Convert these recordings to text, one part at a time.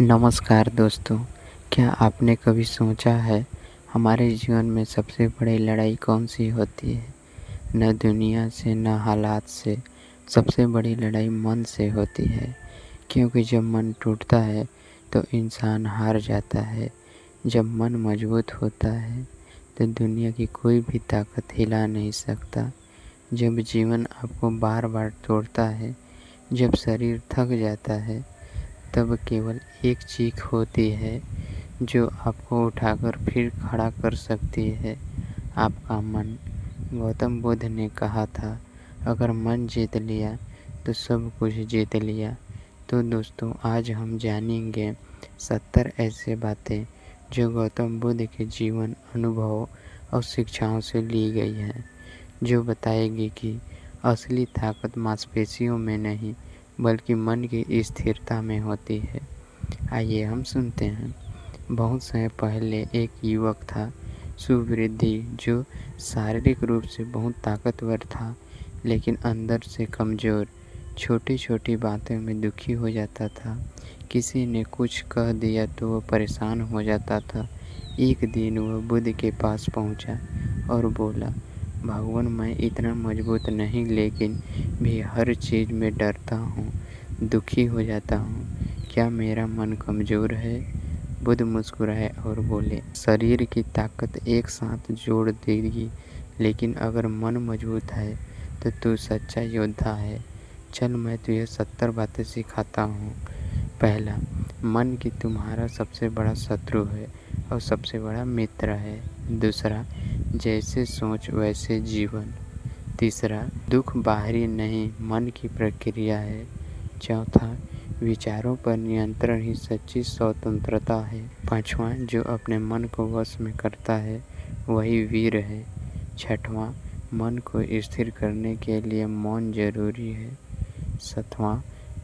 नमस्कार दोस्तों, क्या आपने कभी सोचा है हमारे जीवन में सबसे बड़ी लड़ाई कौन-सी होती है? न दुनिया से न हालात से, सबसे बड़ी लड़ाई मन से होती है। क्योंकि जब मन टूटता है तो इंसान हार जाता है। जब मन मजबूत होता है तो दुनिया की कोई भी ताकत हिला नहीं सकता। जब जीवन आपको बार-बार तोड़ता है, जब शरीर थक जाता है, तब केवल एक चीख होती है जो आपको उठाकर फिर खड़ा कर सकती है, आपका मन। गौतम बुद्ध ने कहा था, अगर मन जीत लिया तो सब कुछ जीत लिया। तो दोस्तों, आज हम जानेंगे 70 ऐसे बातें जो गौतम बुद्ध के जीवन अनुभव और शिक्षाओं से ली गई हैं, जो बताएगी कि असली ताकत मांसपेशियों में नहीं बल्कि मन की स्थिरता में होती है। आइए हम सुनते हैं। बहुत समय पहले एक युवक था, सुवृद्धि, जो शारीरिक रूप से बहुत ताकतवर था लेकिन अंदर से कमज़ोर। छोटी छोटी बातों में दुखी हो जाता था। किसी ने कुछ कह दिया तो वह परेशान हो जाता था। एक दिन वह बुद्ध के पास पहुंचा और बोला, भगवान, मैं इतना मजबूत नहीं लेकिन भी हर चीज़ में डरता हूँ, दुखी हो जाता हूँ। क्या मेरा मन कमज़ोर है? बुद्ध मुस्कुराए और बोले, शरीर की ताकत एक साथ जोड़ देगी, लेकिन अगर मन मजबूत है तो तू सच्चा योद्धा है। चल, मैं तुझे 70 बातें सिखाता हूँ। पहला, मन की तुम्हारा सबसे बड़ा शत्रु है और सबसे बड़ा मित्र है। दूसरा, जैसे सोच वैसे जीवन। तीसरा, दुख बाहरी नहीं मन की प्रक्रिया है। चौथा, विचारों पर नियंत्रण ही सच्ची स्वतंत्रता है। पांचवा, जो अपने मन को वश में करता है वही वीर है। छठवां, मन को स्थिर करने के लिए मौन जरूरी है। सातवां,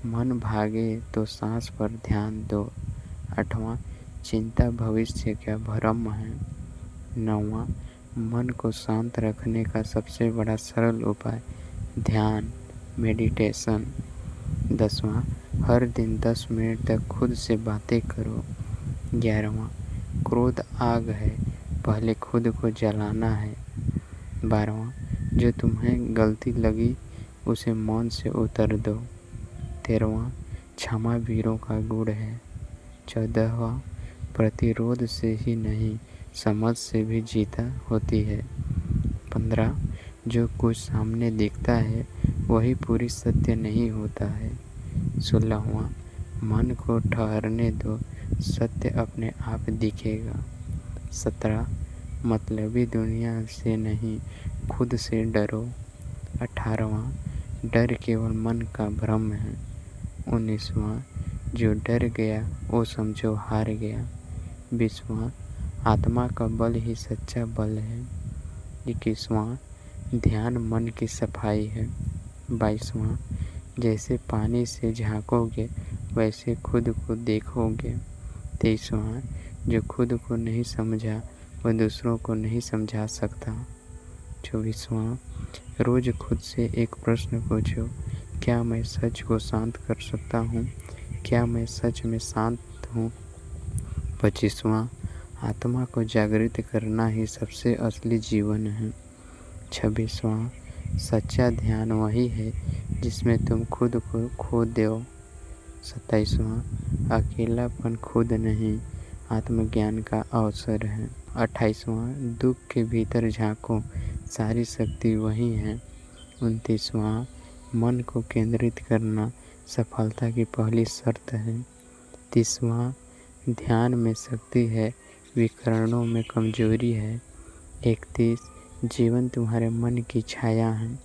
मन भागे तो सांस पर ध्यान दो। आठवां, चिंता भविष्य का भ्रम है। नौवां, मन को शांत रखने का सबसे बड़ा सरल उपाय ध्यान, मेडिटेशन। 10वां, हर दिन 10 मिनट तक खुद से बातें करो। 11वां, क्रोध आग है, पहले खुद को जलाना है। 12वां, जो तुम्हें गलती लगी उसे मौन से उतर दो। 13वां, क्षमा वीरों का गुण है। 14वां, प्रतिरोध से ही नहीं समझ से भी जीता होती है। 15, जो कुछ सामने दिखता है वही पूरी सत्य नहीं होता है। 16वां, मन को ठहरने दो, सत्य अपने आप दिखेगा। 17, मतलबी दुनिया से नहीं खुद से डरो। 18वां, डर केवल मन का भ्रम है। 19वां, जो डर गया वो समझो हार गया। 20वां, आत्मा का बल ही सच्चा बल है। 21वां, ध्यान मन की सफाई है। 22वां, जैसे पानी से झाँकोगे वैसे खुद को देखोगे। 23वां, जो खुद को नहीं समझा वह दूसरों को नहीं समझा सकता। 24वां, रोज खुद से एक प्रश्न पूछो, क्या मैं सच को शांत कर सकता हूँ? क्या मैं सच में शांत हूँ? 25वां, आत्मा को जागृत करना ही सबसे असली जीवन है। 26वां, सच्चा ध्यान वही है जिसमें तुम खुद को खो दो। 27वां, अकेलापन खुद नहीं आत्मज्ञान का अवसर है। 28वां, दुख के भीतर झांको, सारी शक्ति वही है। 29वां, मन को केंद्रित करना सफलता की पहली शर्त है। 30वां, ध्यान में शक्ति है, विकरणों में कमजोरी है। 31, जीवन तुम्हारे मन की छाया है।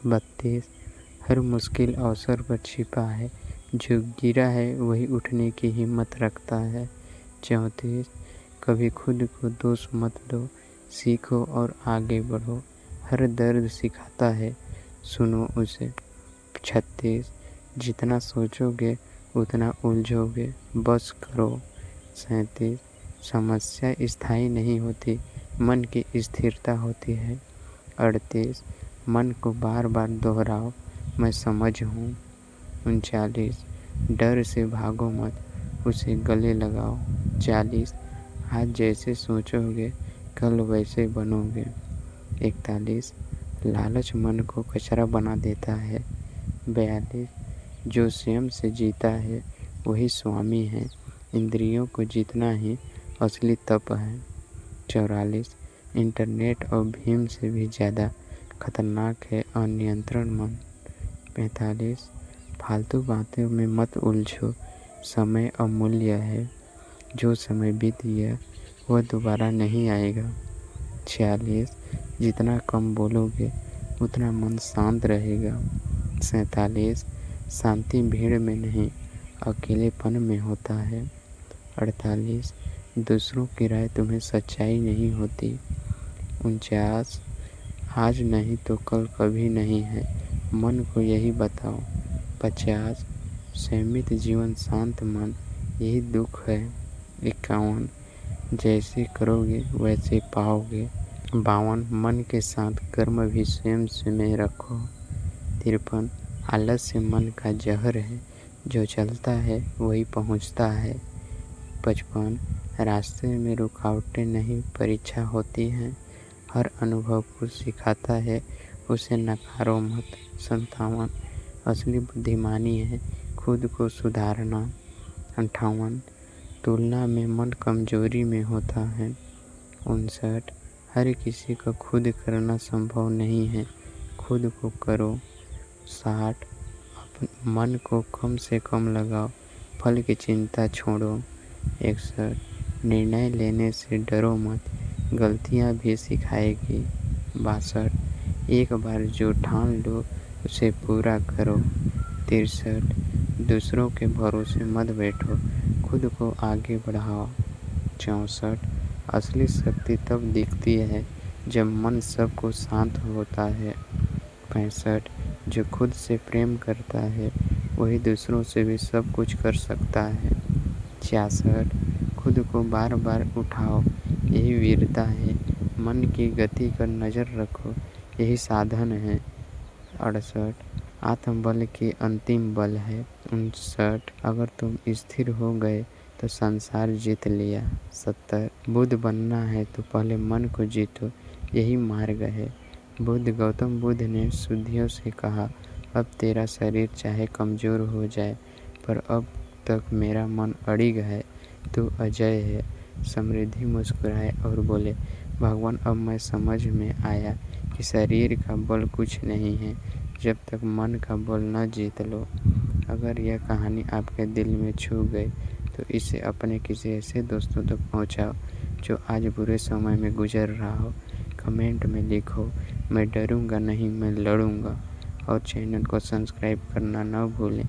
32, हर मुश्किल अवसर पर छिपा है, जो गिरा है वही उठने की हिम्मत रखता है। 34, कभी खुद को दोष मत दो, सीखो और आगे बढ़ो, हर दर्द सिखाता है, सुनो उसे। 36, जितना सोचोगे उतना उलझोगे, बस करो। 37, समस्या स्थायी नहीं होती, मन की स्थिरता होती है। 38, मन को बार बार दोहराओ, मैं समझ हूँ। 39, डर से भागो मत, उसे गले लगाओ। 40 आज जैसे सोचोगे कल वैसे बनोगे। 41 लालच मन को कचरा बना देता है। 42 जो स्वयं से जीता है वही स्वामी है। इंद्रियों को जीतना ही असली तप है। 44 इंटरनेट और भीम से भी ज़्यादा खतरनाक है अनियंत्रण मन। 45 फालतू बातों में मत उलझो, समय अमूल्य है। जो समय बीत गया वह दोबारा नहीं आएगा। 46 जितना कम बोलोगे उतना मन शांत रहेगा। 47 शांति भीड़ में नहीं अकेलेपन में होता है। 48 दूसरों की राय तुम्हें सच्चाई नहीं होती। 49 आज नहीं तो कल कभी नहीं है, मन को यही बताओ। 50 संयमित जीवन शांत मन यही दुख है। 51 जैसे करोगे वैसे पाओगे। 52 मन के साथ कर्म भी स्वयं से में रखो। 53 आलस्य मन का जहर है, जो चलता है वही पहुंचता है। 55 रास्ते में रुकावटें नहीं परीक्षा होती हैं, हर अनुभव कुछ सिखाता है, उसे नकारो मत। 57 असली बुद्धिमानी है खुद को सुधारना। 58 तुलना में मन कमजोरी में होता है। 59 हर किसी को खुद करना संभव नहीं है, खुद को करो। 60 मन को कम से कम लगाओ, फल की चिंता छोड़ो। 61 निर्णय लेने से डरो मत, गलतियां भी सिखाएगी। 62 एक बार जो ठान लो उसे पूरा करो। 63 दूसरों के भरोसे मत बैठो, खुद को आगे बढ़ाओ। 64 असली शक्ति तब दिखती है जब मन सबको शांत होता है। 65 जो खुद से प्रेम करता है वही दूसरों से भी सब कुछ कर सकता है। 66 खुद को बार बार उठाओ, यही वीरता है। मन की गति पर नज़र रखो, यही साधन है। 68 आत्मबल की अंतिम बल है। 69 अगर तुम स्थिर हो गए तो संसार जीत लिया। 70 बुद्ध बनना है तो पहले मन को जीतो, यही मार्ग है। गौतम बुद्ध ने शुद्धियों से कहा, अब तेरा शरीर चाहे कमज़ोर हो जाए पर अब तक मेरा मन अड़िग है, तू अजय है। समृद्धि मुस्कुराए और बोले, भगवान अब मैं समझ में आया कि शरीर का बल कुछ नहीं है जब तक मन का बल न जीत लो। अगर यह कहानी आपके दिल में छू गई तो इसे अपने किसी ऐसे दोस्तों तक पहुंचाओ जो आज बुरे समय में गुजर रहा हो। कमेंट में लिखो, मैं डरूंगा नहीं, मैं लड़ूंगा। और चैनल को सब्सक्राइब करना न भूलें।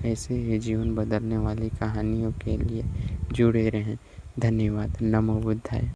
ऐसे ही जीवन बदलने वाली कहानियों के लिए जुड़े रहें। धन्यवाद। नमो बुद्धाय।